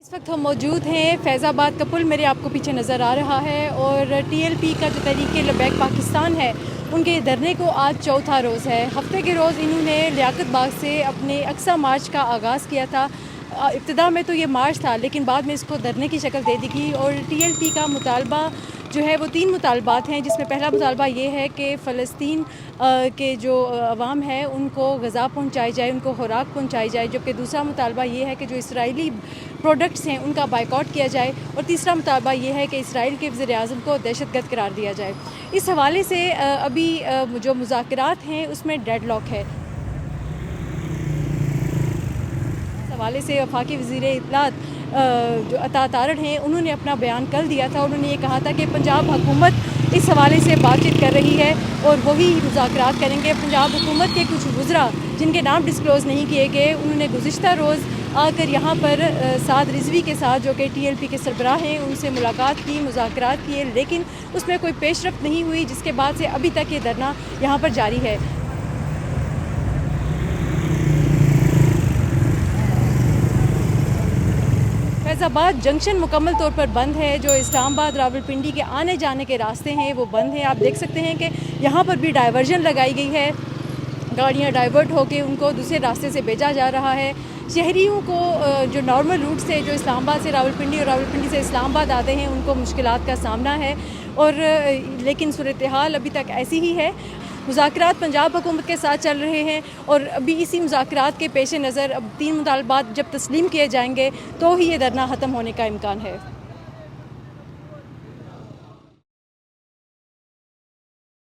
इस वक्त हम मौजूद हैं फैज़ाबाद का पुल मेरे आपको पीछे नज़र आ रहा है और टीएलपी का जो तहरीक लबैक पाकिस्तान है उनके धरने को आज चौथा रोज़ है। हफ्ते के रोज़ इन्होंने लियाकत बाग से अपने अक्सा मार्च का आगाज़ किया था। इब्तिदा में तो ये मार्च था लेकिन बाद में इसको धरने की शक्ल दे दी गई और टीएलपी का मुतालबा जो है वो 3 मुतालबात हैं, जिसमें पहला मुतालबा ये है कि फ़लस्तीन के जो अवाम है उनको ग़ज़ा पहुँचाई जाए, उनको खुराक पहुँचाई जाए। जबकि दूसरा मुतालबा ये है कि जो इसराइली प्रोडक्ट्स हैं उनका बाइकआउट किया जाए और तीसरा मुतालबा ये है कि इसराइल के वज़ीर-ए-आज़म को दहशतगर्द करार दिया जाए। इस हवाले से अभी जो मुज़ाकरात हैं उसमें डेडलॉक है। इस हवाले से वफाकी वज़ीर इत्तलात जो अता तारड़ हैं उन्होंने अपना बयान कल दिया था। उन्होंने ये कहा था कि पंजाब हुकूमत इस हवाले से बातचीत कर रही है और वही मुज़ाकरात करेंगे। पंजाब हुकूमत के कुछ वुज़रा जिनके नाम डिस्क्लोज़ नहीं किए गए, उन्होंने गुज़िश्ता रोज़ आकर यहाँ पर साद रिज़वी के साथ जो कि टीएलपी के सरबराह हैं उनसे मुलाकात की, मुज़ाकरात किए, लेकिन उसमें कोई पेशरफ़्त नहीं हुई, जिसके बाद से अभी तक ये धरना यहाँ पर जारी है। फैज़ाबाद जंक्शन मुकम्मल तौर पर बंद है। जो इस्लामाबाद रावलपिंडी के आने जाने के रास्ते हैं वो बंद हैं। आप देख सकते हैं कि यहाँ पर भी डाइवर्जन लगाई गई है, गाड़ियाँ डाइवर्ट होकर उनको दूसरे रास्ते से भेजा जा रहा है। शहरियों को जो नॉर्मल रूट से जो इस्लामाबाद से रावलपिंडी और रावलपिंडी से इस्लामाबाद आते हैं उनको मुश्किलात का सामना है और लेकिन सूरत हाल अभी तक ऐसी ही है। मुज़ाकरात पंजाब हुकूमत के साथ चल रहे हैं और अभी इसी मुज़ाकरात के पेश नज़र अब 3 मुतालबात जब तस्लीम किए जाएंगे तो ही ये धरना ख़त्म होने का इम्कान है।